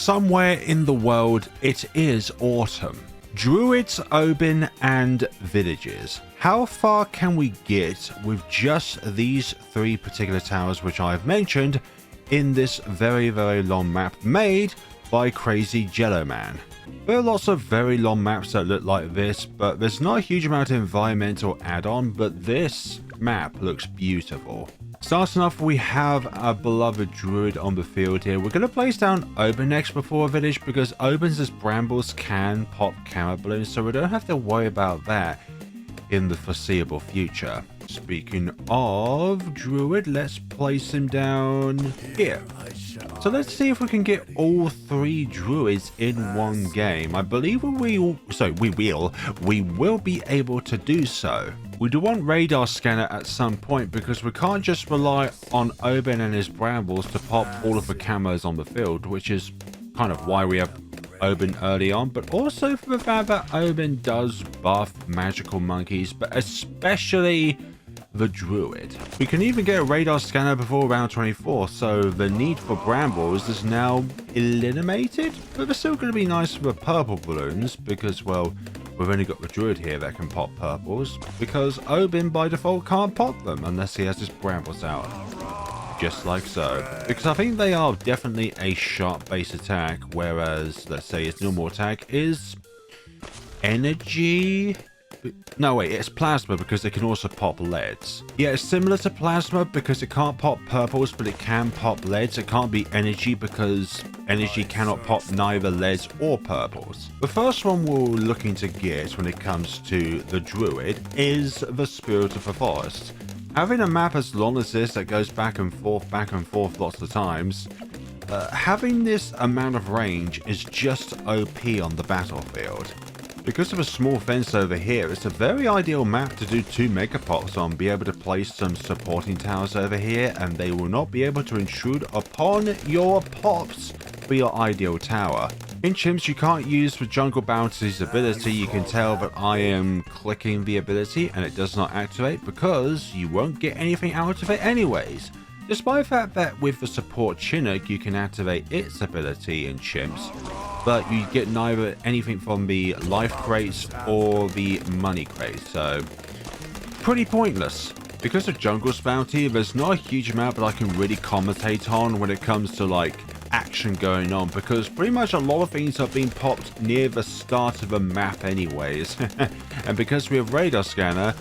somewhere in the world, it is autumn. Druids, Obyn, and Villages. How far can we get with just these three particular towers which I've mentioned in this very, very long map made by CrazyJelloMan? There are lots of very long maps that look like this, but there's not a huge amount of environmental add-on, but this map looks beautiful. Starting off, we have our beloved Druid on the field here. We're going to place down Obyn next before a village because Obyn's brambles can pop camera balloons, so we don't have to worry about that in the foreseeable future. Speaking of Druid, let's place him down here. So let's see if we can get all three Druids in one game. I believe we will be able to do so. We do want radar scanner at some point because we can't just rely on Obyn and his brambles to pop all of the cameras on the field, which is kind of why we have Obyn early on, but also for the fact that Obyn does buff magical monkeys, but especially the Druid. We can even get a radar scanner before round 24, so the need for brambles is now eliminated, but they're still going to be nice for the purple balloons because, well, we've only got the Druid here that can pop purples, because Obyn by default can't pop them unless he has his brambles out. Just like so. Because I think they are definitely a sharp base attack, whereas, let's say, its normal attack is energy. No, wait, it's plasma because it can also pop leads. Yeah, it's similar to plasma because it can't pop purples, but it can pop leads. It can't be energy because energy cannot pop neither leads or purples. The first one we're looking to get when it comes to the Druid is the Spirit of the Forest. Having a map as long as this that goes back and forth lots of times, having this amount of range is just OP on the battlefield. Because of a small fence over here, it's a very ideal map to do 2 mega pops on, be able to place some supporting towers over here, and they will not be able to intrude upon your pops for your ideal tower. In chimps, you can't use the jungle bounty's ability. You can tell that I am clicking the ability and it does not activate because you won't get anything out of it anyways. Despite the fact that with the support Chinook, you can activate its ability in chimps, but you get neither anything from the life crates or the money crates, so pretty pointless. Because of Jungle's bounty, there's not a huge amount that I can really commentate on when it comes to like action going on, because pretty much a lot of things have been popped near the start of the map anyways. And because we have radar scanner,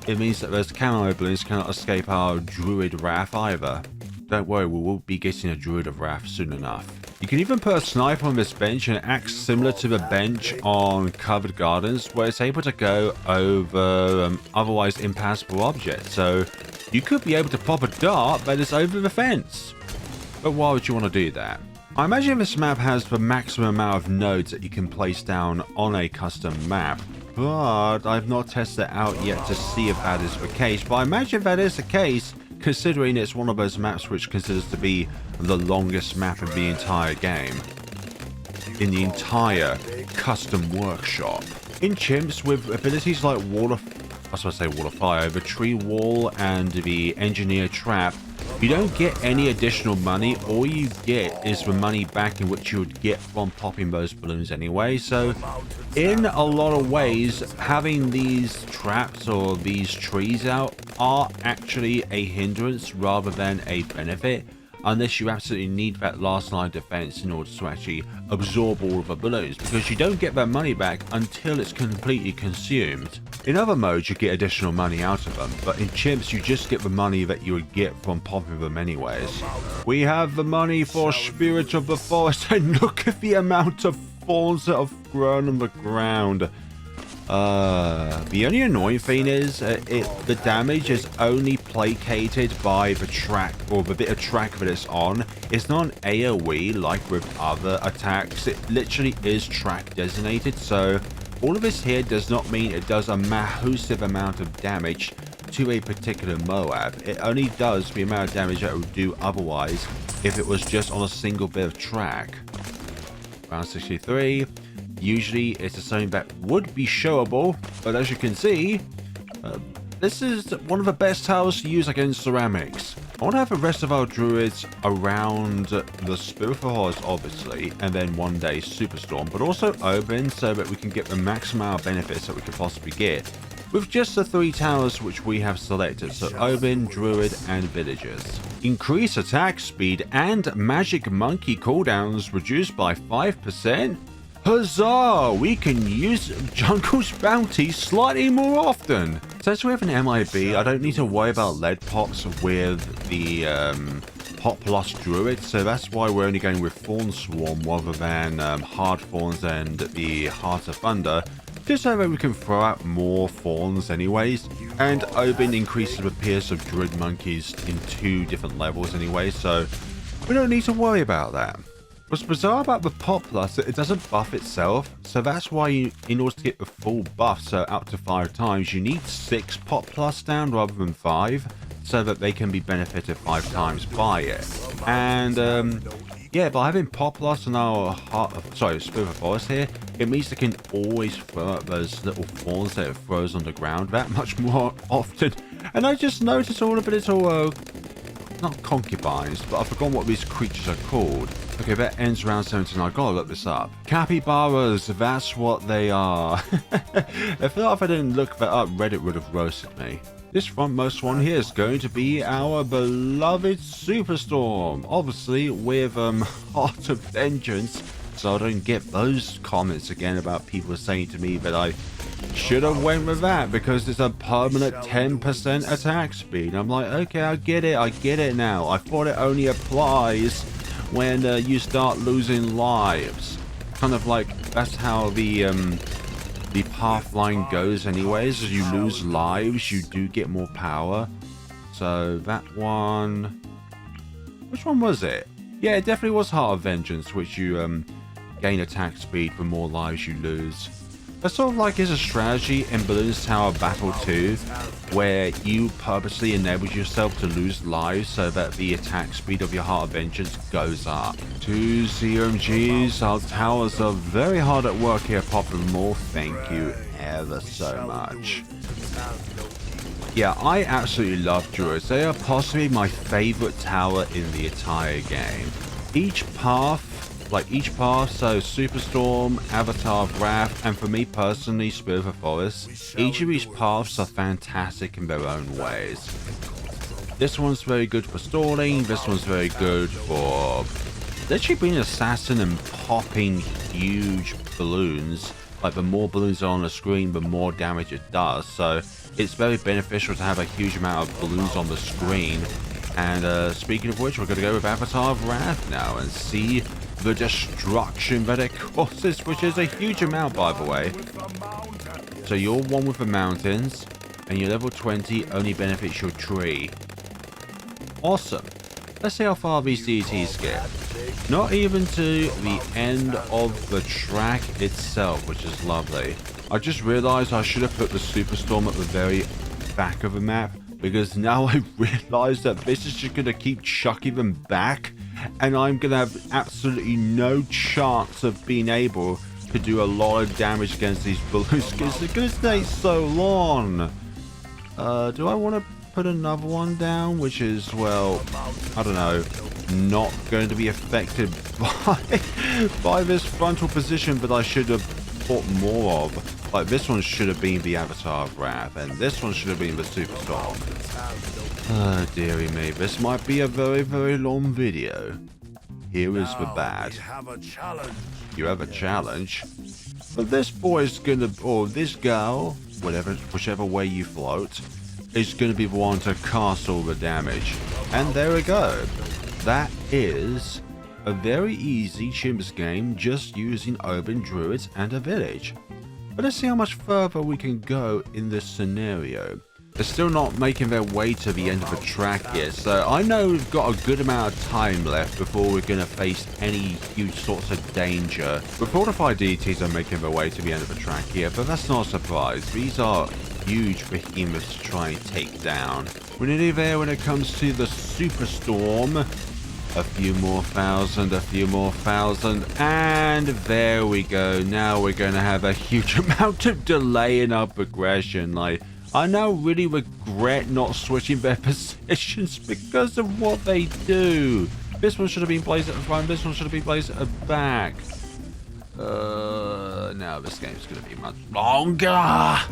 it means that those camo balloons cannot escape our Druid Wrath either. Don't worry, we will be getting a Druid of Wrath soon enough. You can even put a sniper on this bench and it acts similar to the bench on covered gardens, where it's able to go over otherwise impassable objects. So you could be able to pop a dart that is over the fence. But why would you want to do that? I imagine this map has the maximum amount of nodes that you can place down on a custom map, but I've not tested it out yet to see if that is the case. But I imagine that is the case, considering it's one of those maps which considers to be the longest map in the entire game, in the entire custom workshop. In chimps, with abilities like wall of fire, the tree wall, and the engineer trap, you don't get any additional money. All you get is the money back in which you would get from popping those balloons anyway. So in a lot of ways, having these traps or these trees out are actually a hindrance rather than a benefit, unless you absolutely need that last line of defense in order to actually absorb all of the balloons, because you don't get that money back until it's completely consumed. In other modes, you get additional money out of them, but in chimps, you just get the money that you would get from popping them anyways. We have the money for Spirit of the Forest, and look at the amount of thorns that have grown on the ground. The only annoying thing is the damage is only placated by the track, or the bit of track that it's on. It's not an AoE like with other attacks. It literally is track designated, so all of this here does not mean it does a massive amount of damage to a particular Moab. It only does the amount of damage that it would do otherwise if it was just on a single bit of track. Round 63. Usually it's something that would be showable, but as you can see, this is one of the best towers to use against ceramics. I want to have the rest of our druids around the spiritual horse, obviously, and then one day Superstorm, but also Obyn, so that we can get the maximum amount of benefits that we could possibly get with just the 3 towers which we have selected. So Obyn, Druid, and Villages. Increase attack speed and magic monkey cooldowns reduced by 5%. Huzzah! We can use Jungle's Bounty slightly more often. Since we have an MIB, I don't need to worry about lead pops with the Pop Plus Druid, so that's why we're only going with Thorn Swarm rather than Hard Thorns and the Heart of Thunder, just so that we can throw out more Thorns anyways. And Obyn increases the Pierce of Druid Monkeys in 2 different levels anyway, so we don't need to worry about that. What's bizarre about the Pop Plus is it doesn't buff itself, so that's why in order to get the full buff, so up to 5 times, you need 6 Pop Plus down rather than 5, so that they can be benefited 5 times by it. And yeah, by having Pop Plus on our Spirit Forest here, it means they can always throw up those little thorns that it throws on the ground that much more often. And I just noticed all of the little not concubines, but I've forgotten what these creatures are called. Okay, that ends round 17. I gotta look this up. Capybaras, that's what they are. I feel like if I didn't look that up, Reddit would have roasted me. This frontmost one here is going to be our beloved Superstorm. Obviously with Heart of Vengeance, so I don't get those comments again about people saying to me that I should have went with that because it's a permanent 10% attack speed. I'm like, okay, I get it now. I thought it only applies when you start losing lives. Kind of like that's how the path line goes anyways. As you lose lives, you do get more power. So that one, which one was it? Yeah, it definitely was Heart of Vengeance, which you gain attack speed the more lives you lose. That sort of like is a strategy in Balloons Tower Battle 2, where you purposely enable yourself to lose lives so that the attack speed of your Heart of Vengeance goes up. 2 ZMGs, our towers are very hard at work here, popping more. Thank you ever so much. Yeah, I absolutely love Druids. They are possibly my favorite tower in the entire game. Each path, so Superstorm, Avatar of Wrath, and for me personally, Spirit of Forest, each of these paths are fantastic in their own ways. This one's very good for stalling, this one's very good for literally being an assassin and popping huge balloons. Like, the more balloons are on the screen, the more damage it does, so it's very beneficial to have a huge amount of balloons on the screen. And speaking of which, we're going to go with Avatar of Wrath now and see the destruction that it causes, which is a huge amount, by the way. So you're one with the mountains, and your level 20 only benefits your tree. Awesome. Let's see how far these deities get. Not even to the end of the track itself, which is lovely. I just realized I should have put the Superstorm at the very back of the map, because now I realize that this is just going to keep chucking them back, and I'm going to have absolutely no chance of being able to do a lot of damage against these balloons because they're going to stay so long. Do I want to put another one down, which is, well, I don't know, not going to be affected by this frontal position, but I should have put more of. Like, this one should have been the Avatar of Wrath, and this one should have been the Superstorm. Oh, dearie me, this might be a very, very long video. Here is the bad. You have a challenge? But this boy's gonna, or this girl, whichever way you float, is gonna be the one to cast all the damage. And there we go. That is a very easy Chimps game just using Obyn, Druids, and a village. But let's see how much further we can go in this scenario. They're still not making their way to the end of the track yet, so I know we've got a good amount of time left before we're going to face any huge sorts of danger. The fortified deities are making their way to the end of the track here, but that's not a surprise. These are huge behemoths to try and take down. We're nearly there when it comes to the Superstorm. A few more thousand, and there we go. Now we're going to have a huge amount of delay in our progression. Like, I now really regret not switching their positions because of what they do. This one should have been placed at the front. This one should have been placed at the back. Now this game's going to be much longer. I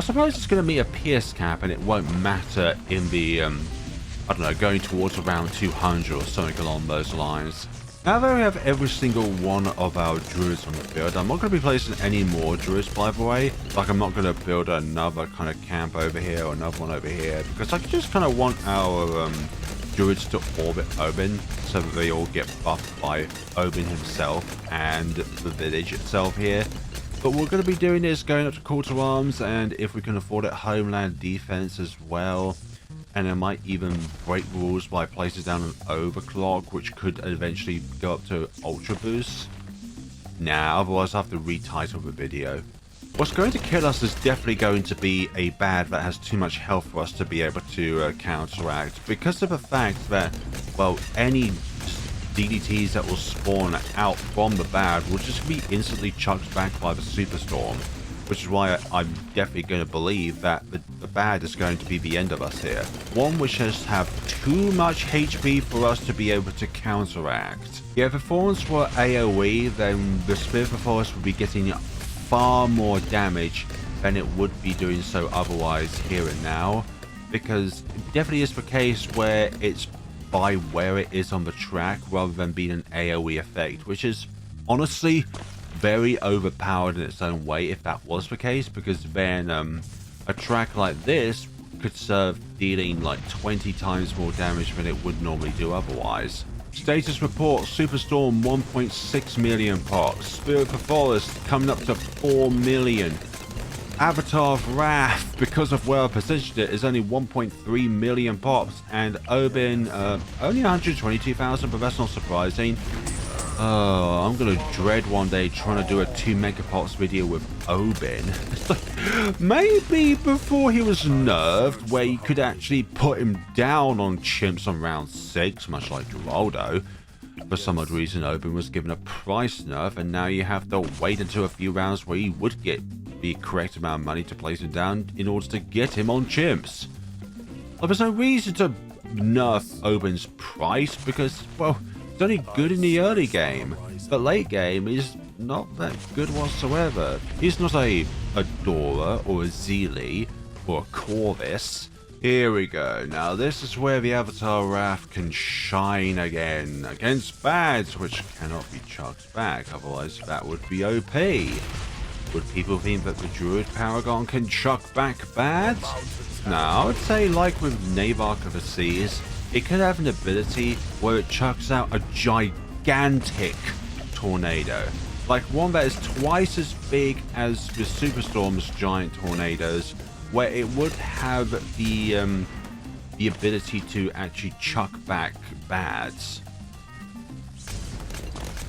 suppose it's going to meet a pierce cap and it won't matter in the, I don't know, going towards around 200 or something along those lines. Now that we have every single one of our druids on the field, I'm not going to be placing any more druids, by the way. Like, I'm not going to build another kind of camp over here or another one over here, because I just kind of want our druids to orbit Obyn so that they all get buffed by Obyn himself and the village itself here. But we're going to be doing this, going up to call to arms, and if we can afford it, homeland defense as well. And I might even break rules by placing down an overclock, which could eventually go up to ultra boost. Nah, otherwise I have to retitle the video. What's going to kill us is definitely going to be a bad that has too much health for us to be able to counteract, because of the fact that, well, any DDTs that will spawn out from the bad will just be instantly chucked back by the superstorm. Which is why I'm definitely going to believe that the bad is going to be the end of us here. One which has have too much HP for us to be able to counteract. Yeah, if the Thorns were AoE, then the Spirit of the Forest would be getting far more damage than it would be doing so otherwise here and now. Because it definitely is the case where it's by where it is on the track rather than being an AoE effect, which is honestly very overpowered in its own way if that was the case, because then a track like this could serve dealing like 20 times more damage than it would normally do otherwise. Status report: Superstorm 1.6 million pops, Spirit of the Forest coming up to 4 million. Avatar of Wrath, because of where I positioned it, is only 1.3 million pops, and Obyn only 122,000, but that's not surprising. Oh, I'm gonna dread one day trying to do a 2 megapops video with Obyn. It's like, maybe before he was nerfed, where you could actually put him down on chimps on round 6, much like Geraldo. For some odd reason, Obyn was given a price nerf, and now you have to wait until a few rounds where you would get the correct amount of money to place him down in order to get him on chimps. Well, there's no reason to nerf Obyn's price, because, well, it's only good in the early game, but late game is not that good whatsoever. He's not a Dora or a Zeely or a Corvus. Here we go. Now this is where the Avatar Wrath can shine again against bads, which cannot be chucked back, otherwise that would be OP. Would people think that the Druid Paragon can chuck back bads? No, I would say, like with Navarch of the Seas, it could have an ability where it chucks out a gigantic tornado. Like one that is twice as big as the Superstorm's giant tornadoes, where it would have the ability to actually chuck back bads.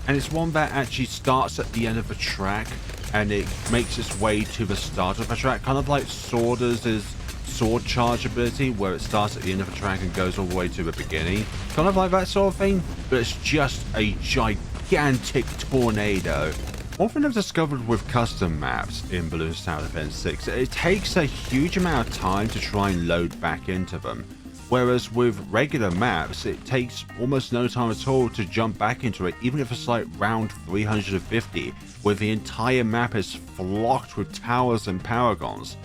And it's one that actually starts at the end of the track and it makes its way to the start of the track, kind of like Sworders' sword charge ability, where it starts at the end of the track and goes all the way to the beginning. Kind of like that sort of thing, but it's just a gigantic tornado. One thing I've discovered with custom maps in Balloons Tower Defense 6, it takes a huge amount of time to try and load back into them. Whereas with regular maps, it takes almost no time at all to jump back into it, even if it's like round 350, where the entire map is flocked with towers and paragons.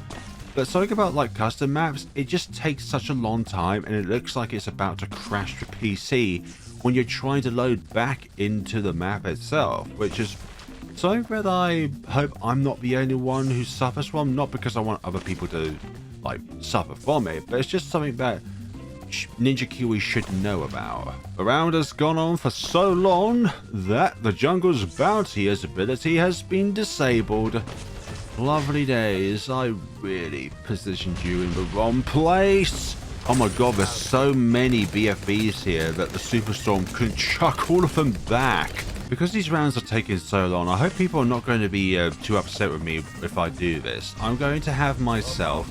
But something about like custom maps, it just takes such a long time and it looks like it's about to crash the PC when you're trying to load back into the map itself, which is something that I hope I'm not the only one who suffers from, not because I want other people to like suffer from it, but it's just something that Ninja Kiwi should know about. The round has gone on for so long that the jungle's bounty's ability has been disabled. Lovely days, I really positioned you in the wrong place. Oh my god, there's so many BFBs here that the Superstorm can chuck all of them back. Because these rounds are taking so long, I hope people are not going to be too upset with me if I do this. I'm going to have myself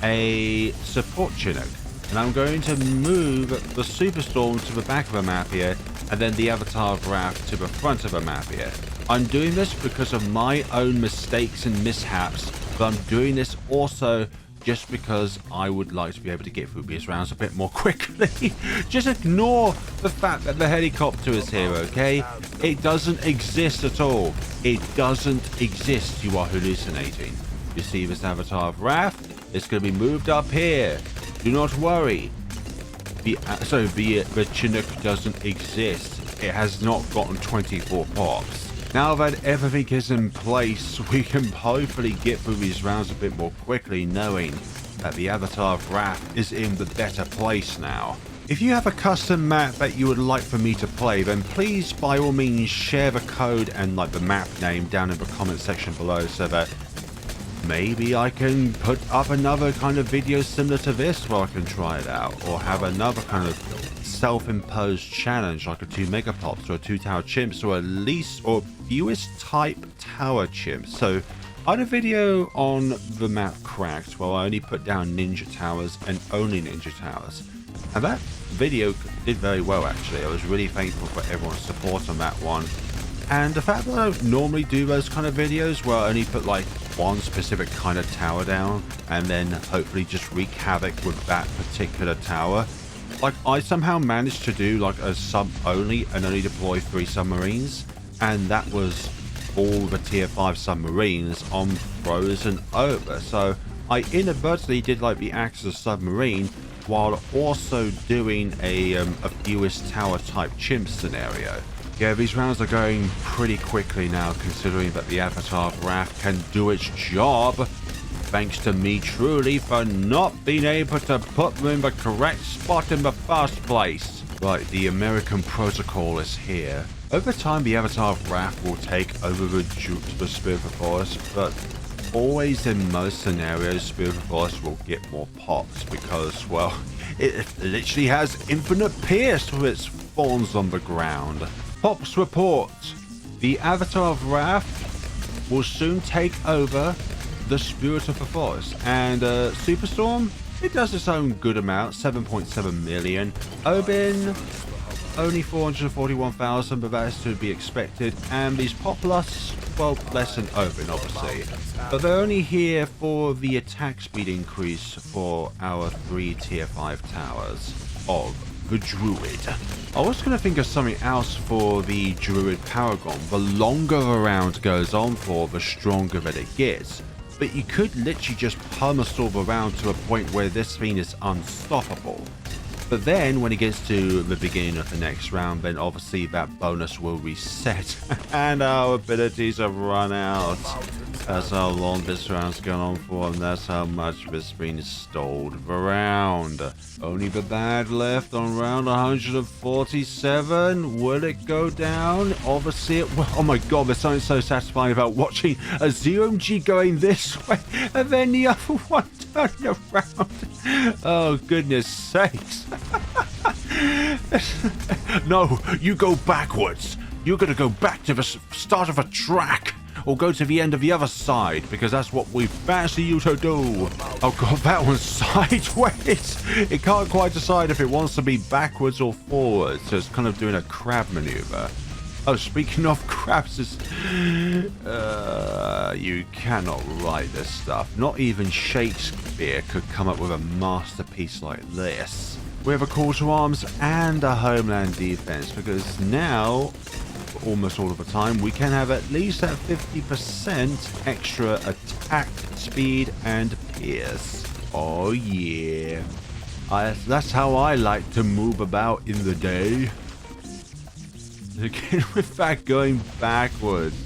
a support Chinook, and I'm going to move the Superstorm to the back of the map here, and then the Avatar of Wrath to the front of the map here. I'm doing this because of my own mistakes and mishaps, but I'm doing this also just because I would like to be able to get through these rounds a bit more quickly. Just ignore the fact that the helicopter is here, okay? It doesn't exist at all. It doesn't exist. You are hallucinating. You see this avatar of Wrath? It's going to be moved up here. Do not worry. The Chinook doesn't exist. It has not gotten 24 pops. Now that everything is in place, we can hopefully get through these rounds a bit more quickly, knowing that the avatar of Wrath is in the better place now. If you have a custom map that you would like for me to play, then please by all means share the code and like the map name down in the comment section below, so that maybe I can put up another kind of video similar to this where I can try it out, or have another kind of self-imposed challenge like a 2 megapops or a 2 tower chimps, or at least or fewest type tower chimps. So I had a video on the map Cracked where I only put down ninja towers and only ninja towers, and that video did very well actually. I was really thankful for everyone's support on that one. And the fact that I don't normally do those kind of videos where I only put like one specific kind of tower down and then hopefully just wreak havoc with that particular tower, like I somehow managed to do like a sub only and only deploy 3 submarines, and that was all the tier 5 submarines on Frozen over. So I inadvertently did like the Axis submarine while also doing a fewest tower type chimp scenario. Yeah, these rounds are going pretty quickly now, considering that the avatar of Wrath can do its job, thanks to me truly for not being able to put them in the correct spot in the first place. Right, the American protocol is here. Over time, the avatar of Wrath will take over the Spirit of the Forest, but always in most scenarios, Spirit of the Forest will get more pops because, well, it literally has infinite pierce with its thorns on the ground. Pops report. The avatar of Wrath will soon take over the Spirit of the Forest. And Superstorm, it does its own good amount, 7.7 million. Obyn, only 441,000, but that is to be expected. And these Populus, well, less than Obyn, obviously. But they're only here for the attack speed increase for our 3 tier 5 towers of the Druid. I was going to think of something else for the Druid Paragon. The longer a round goes on for, the stronger that it gets. But you could literally just perma-solve a round to a point where this thing is unstoppable. But then when it gets to the beginning of the next round, then obviously that bonus will reset and our abilities have run out. That's how long this round's gone on for, and that's how much this thing stalled the round. Only the bad left on round 147. Will it go down? Obviously it will. Oh my god, there's something so satisfying about watching a ZMOCHEV going this way and then the other one turning around. Oh goodness sakes. No, you go backwards. You're gonna go back to the start of a track, or go to the end of the other side, because that's what we fancy you to do. Oh god, that one's sideways. It can't quite decide if it wants to be backwards or forwards, so it's kind of doing a crab maneuver. Oh, speaking of crabs, you cannot write this stuff. Not even Shakespeare could come up with a masterpiece like this. We have a call to arms and a homeland defense, because now, almost all of the time, we can have at least that 50% extra attack speed and pierce. Oh yeah. That's how I like to move about in the day. Again, with that going backwards,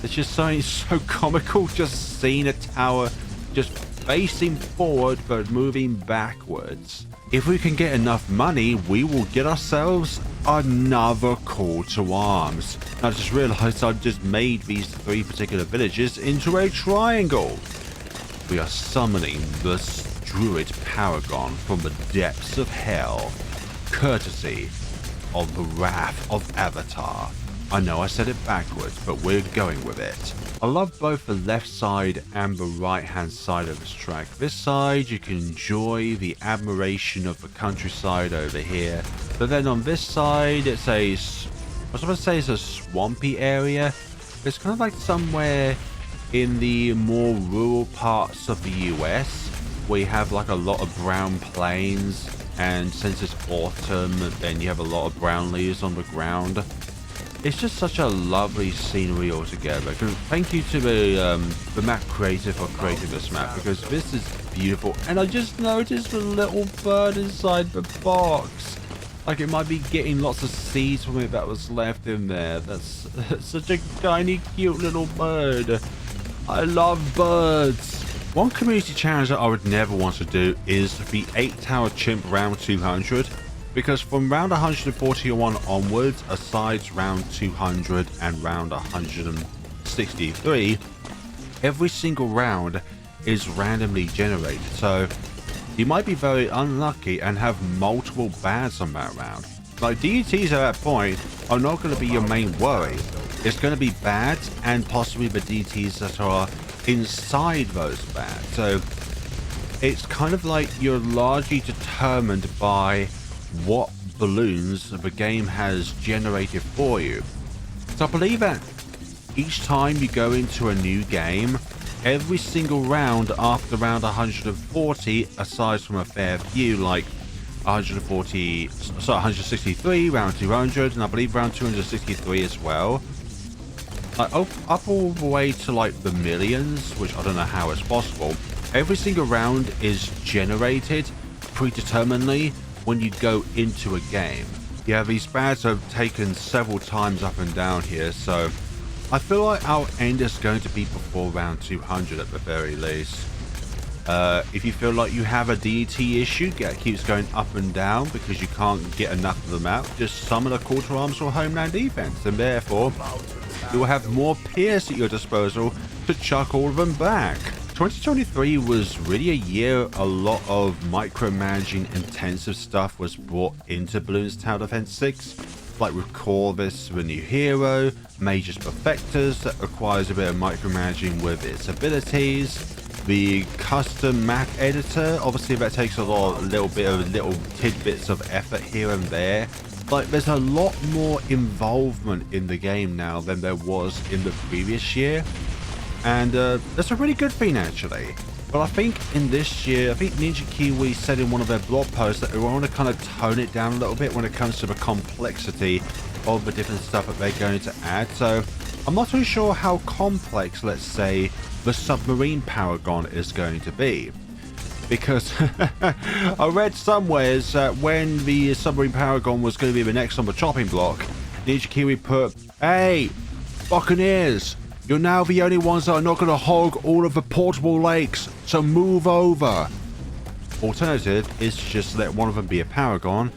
it's just something so comical, just seeing a tower just facing forward but moving backwards. If we can get enough money, we will get ourselves another call to arms. I just realized I just made these 3 particular villages into a triangle. We are summoning the Druid Paragon from the depths of hell, courtesy of the Wrath of Avatar. I know I said it backwards, but we're going with it. I love both the left side and the right hand side of this track. This side you can enjoy the admiration of the countryside over here, but then on this side it's a, I was going to say it's a swampy area. It's kind of like somewhere in the more rural parts of the US, where you have like a lot of brown plains, and since it's autumn, then you have a lot of brown leaves on the ground. It's just such a lovely scenery altogether. Thank you to the map creator for creating this map, because this is beautiful. And I just noticed the little bird inside the box. Like it might be getting lots of seeds from it that was left in there. That's such a tiny, cute little bird. I love birds. One community challenge that I would never want to do is the 8-tower chimp round 200. Because from round 141 onwards, aside round 200 and round 163, every single round is randomly generated. So you might be very unlucky and have multiple bads on that round. Like DETs at that point are not going to be your main worry. It's going to be bads and possibly the DETs that are inside those bads. So it's kind of like you're largely determined by what balloons the game has generated for you. So I believe that each time you go into a new game, every single round after round 140, aside from a fair few like 163, round 200, and I believe round 263 as well, like up all the way to like the millions, which I don't know how it's possible. Every single round is generated predeterminedly when you go into a game. Yeah, these bads are taken several times up and down here, so I feel like our end is going to be before round 200 at the very least. If you feel like you have a DET issue that keeps going up and down because you can't get enough of them out, just summon a call to arms or homeland defense, and therefore you will have more Pierce at your disposal to chuck all of them back. 2023 was really a year a lot of micromanaging intensive stuff was brought into Bloons Tower Defense 6, like with Corvus, the new hero, Mage's Perfectors that requires a bit of micromanaging with its abilities, the custom map editor, obviously that takes a little tidbits of effort here and there. Like there's a lot more involvement in the game now than there was in the previous year. And that's a really good thing actually. But I think in this year, I think Ninja Kiwi said in one of their blog posts that they want to kind of tone it down a little bit when it comes to the complexity of the different stuff that they're going to add. So I'm not too sure how complex, let's say, the submarine paragon is going to be. Because I read somewhere that when the submarine paragon was going to be the next on the chopping block, Ninja Kiwi put, "Hey, Buccaneers, you're now the only ones that are not going to hog all of the portable lakes, so move over." Alternative is to just let one of them be a paragon,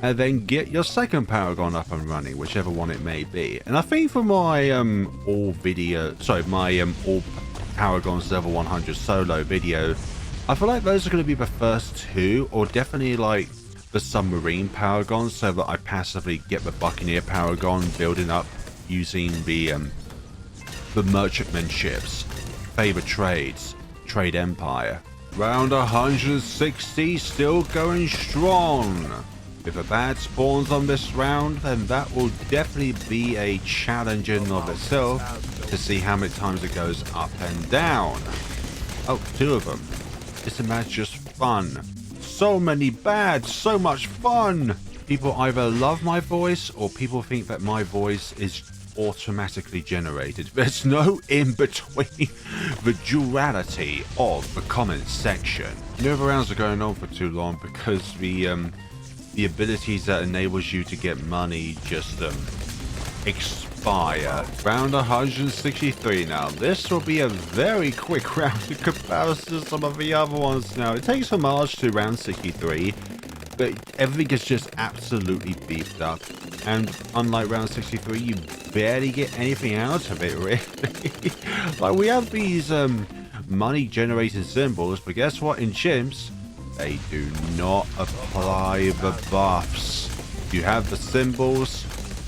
and then get your second paragon up and running, whichever one it may be. And I think for my all paragons level 100 solo video, I feel like those are going to be the first two, or definitely like the submarine paragon, so that I passively get the Buccaneer paragon building up using the merchantman ships, favor trades, trade empire. Round 160 still going strong. If a bad spawns on this round, then that will definitely be a challenge in of itself to see how many times it goes up and down. Oh, two of them. This match just fun. So many bads, so much fun. People either love my voice or people think that my voice is automatically generated. There's no in between the duality of the comment section. The rounds are going on for too long because the abilities that enables you to get money just expire. Round 163 now. This will be a very quick round in comparison to some of the other ones now. It takes a March to round 63, but everything is just absolutely beefed up. And unlike round 63, you barely get anything out of it, really. Like, we have these money generating symbols, but guess what? In chimps, they do not apply the buffs. You have the symbols,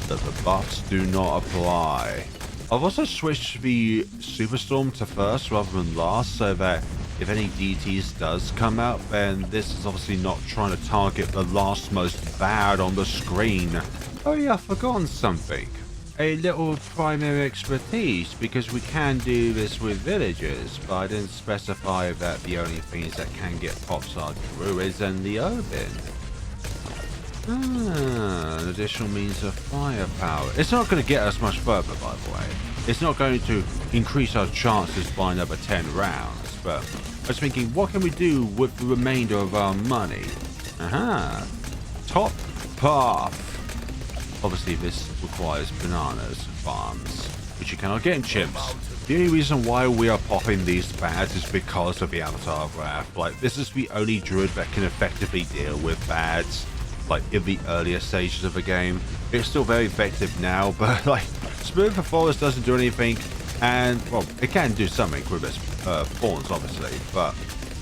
but the buffs do not apply. I've also switched the Superstorm to first rather than last, so that if any DTs does come out, then this is obviously not trying to target the last most bad on the screen. Oh yeah, I've forgotten something. a little primary expertise, because we can do this with villagers, but I didn't specify that the only things that can get pops are Druids and the Obyn. An additional means of firepower. It's not going to get us much further, by the way. It's not going to increase our chances by another 10 rounds, but I was thinking, what can we do with the remainder of our money? Top path. Obviously, this requires bananas farms, which you cannot get in chimps. The only reason why we are popping these bads is because of the Avatar of Wrath. Like, this is the only druid that can effectively deal with bads, like, in the earlier stages of the game. It's still very effective now, but, like, Spirit of the Forest doesn't do anything, and, well, it can do something with its thorns, obviously, but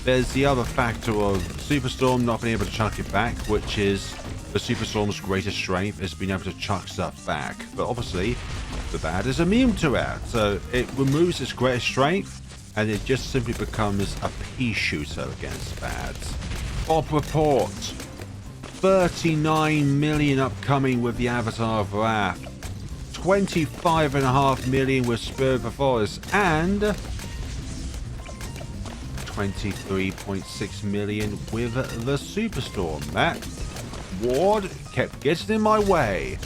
there's the other factor of Superstorm not being able to chuck it back, which is the Superstorm's greatest strength is being able to chuck stuff back. But obviously, the bad is immune to that, so it removes its greatest strength, and it just simply becomes a pea shooter against bads. Op report: 39 million upcoming with the Avatar of Wrath, 25.5 million with Spirit of the Forest, and 23.6 million with the Superstorm. That ward kept getting in my way.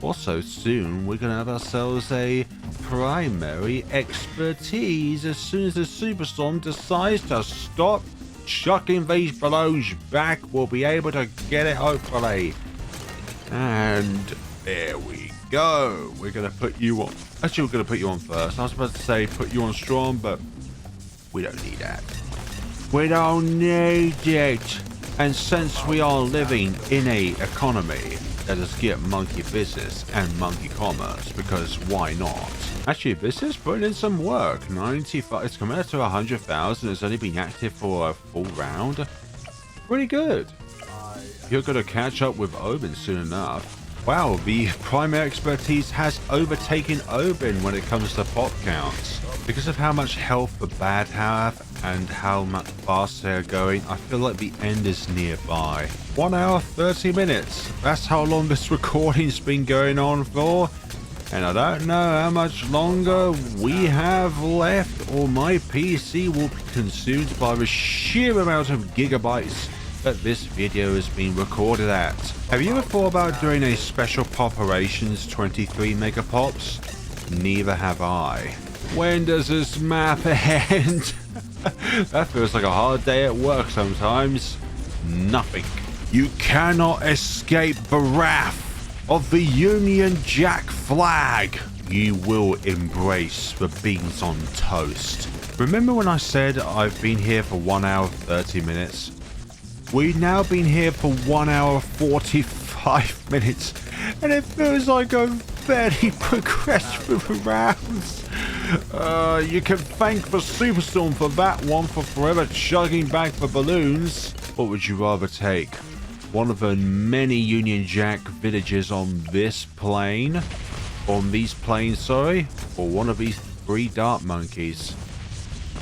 Also, soon we're gonna have ourselves a primary expertise as soon as the Superstorm decides to stop chucking these balloons back. We'll be able to get it, hopefully. And there we go. We're gonna put you on. Actually, we're gonna put you on first. I was about to say put you on strong, but we don't need that. We don't need it. And since we are living in a economy that is get monkey business and monkey commerce, because why not? Actually, this is putting in some work. 95. It's coming up to 100,000. It's only been active for a full round. Pretty good. You're gonna catch up with Obyn soon enough. Wow, the primary expertise has overtaken Obyn when it comes to pop counts. Because of how much health the bad have and how much fast they're going, I feel like the end is nearby. 1 hour 30 minutes. That's how long this recording's been going on for. And I don't know how much longer we have left, or my PC will be consumed by the sheer amount of gigabytes that this video has been recorded at. Have you ever thought about doing a special poperations 23 megapops? Neither have I. When does this map end? That feels like a hard day at work sometimes. Nothing. You cannot escape the wrath of the Union Jack flag. You will embrace the beans on toast. Remember when I said I've been here for 1 hour 30 minutes? We've now been here for 1 hour 45 minutes, and it feels like I've barely progressed through the rounds. You can thank the Superstorm for that one, for forever chugging back the balloons. What would you rather take? One of the many Union Jack villages on this plane? On these planes, sorry? Or one of these 3 dart monkeys?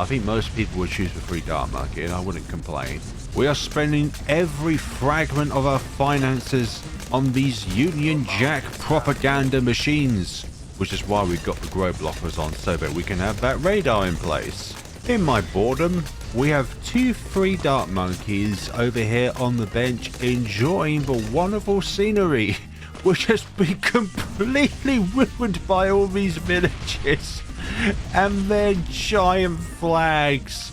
I think most people would choose the 3 dart monkey, and I wouldn't complain. We are spending every fragment of our finances on these Union Jack propaganda machines, which is why we've got the grow blockers on, so that we can have that radar in place. In my boredom, we have 2 3 dart monkeys over here on the bench enjoying the wonderful scenery, which has been completely ruined by all these villages and their giant flags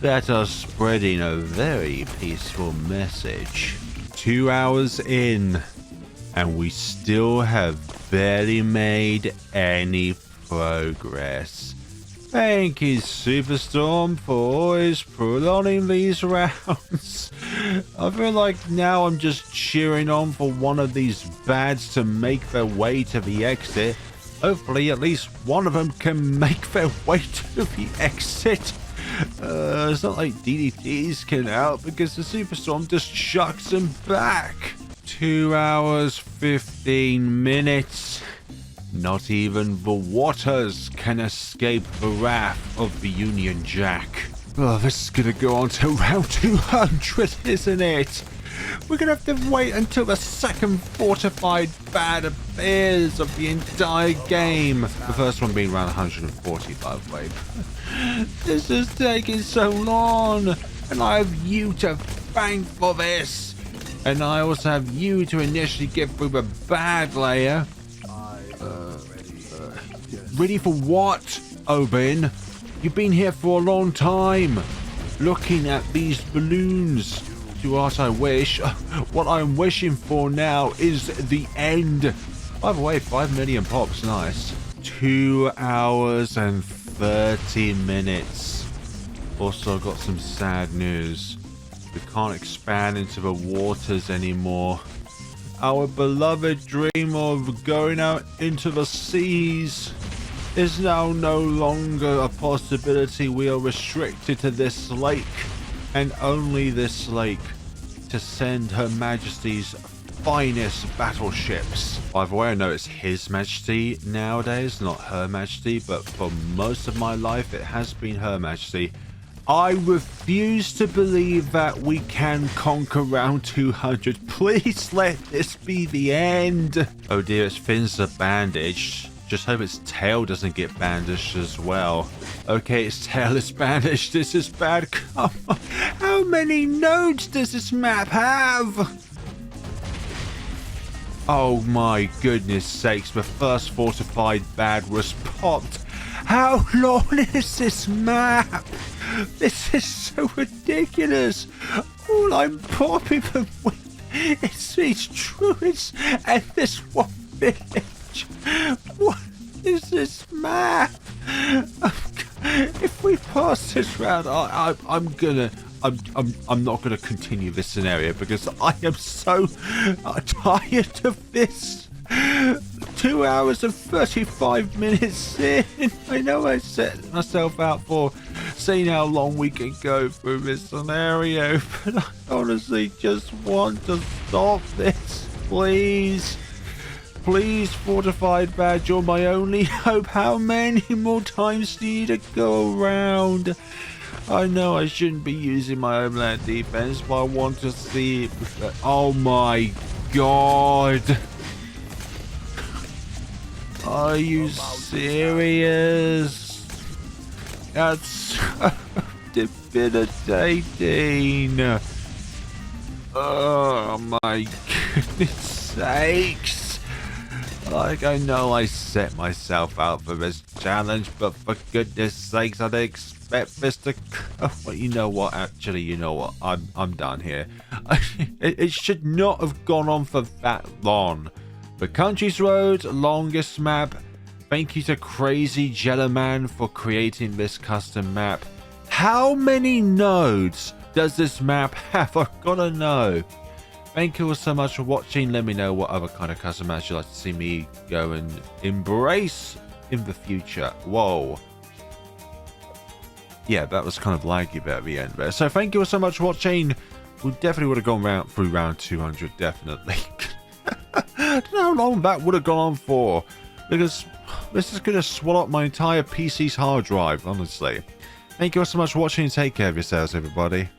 that are spreading a very peaceful message. 2 hours in, and we still have barely made any progress. Thank you, Superstorm, for always prolonging these rounds. I feel like now I'm just cheering on for one of these bads to make their way to the exit. Hopefully at least one of them can make their way to the exit. It's not like DDTs can out because the Superstorm just chucks them back. 2 hours 15 minutes. Not even the waters can escape the wrath of the Union Jack. Oh, this is gonna go on to round 200, isn't it? We're going to have to wait until the second fortified bad appears of the entire game. The first one being around 140, by the way. This is taking so long. And I have you to thank for this. And I also have you to initially get through the bad layer. Ready for what, Obyn? You've been here for a long time. Looking at these balloons. To what I wish. What I'm wishing for now is the end. By the way, 5 million pops. Nice. 2 hours and 30 minutes. Also got some sad news. We can't expand into the waters anymore. Our beloved dream of going out into the seas is now no longer a possibility. We are restricted to this lake, and only this lake, to send Her Majesty's finest battleships. By the way, I know it's His Majesty nowadays, not Her Majesty, but for most of my life it has been Her Majesty. I refuse to believe that we can conquer round 200. Please let this be the end. Oh dear, its fins are bandaged. Just hope its tail doesn't get bandaged as well. Okay, its tail is bandaged. This is bad. Come on. How many nodes does this map have? Oh my goodness sakes, the first fortified bad was popped. How long is this map? This is so ridiculous. All I'm popping them with is these druids and this one village. What is this map? If we pass this round, I'm not gonna continue this scenario because I am so tired of this. 2 hours and 35 minutes in. I know I set myself out for seeing how long we can go through this scenario, but I honestly just want to stop this. Please. Please, fortified badge, you're my only hope. How many more times do you need to go around? I know I shouldn't be using my homeland defense, but I want to see. Oh my god. Are you serious? That's so debilitating. Oh my goodness sakes. Like, I know I set myself out for this challenge, but for goodness sakes, I didn't expect this to... Oh, well, you know what? Actually, you know what? I'm done here. It should not have gone on for that long. The Country's Road, longest map. Thank you to CrazyJelloMan for creating this custom map. How many nodes does this map have? I've got to know. Thank you all so much for watching. Let me know what other kind of custom maps you'd like to see me go and embrace in the future. Whoa. Yeah, that was kind of laggy bit at the end there. So thank you all so much for watching. We definitely would have gone through round 200, definitely. I don't know how long that would have gone on for, because this is going to swallow up my entire PC's hard drive, honestly. Thank you all so much for watching and take care of yourselves, everybody.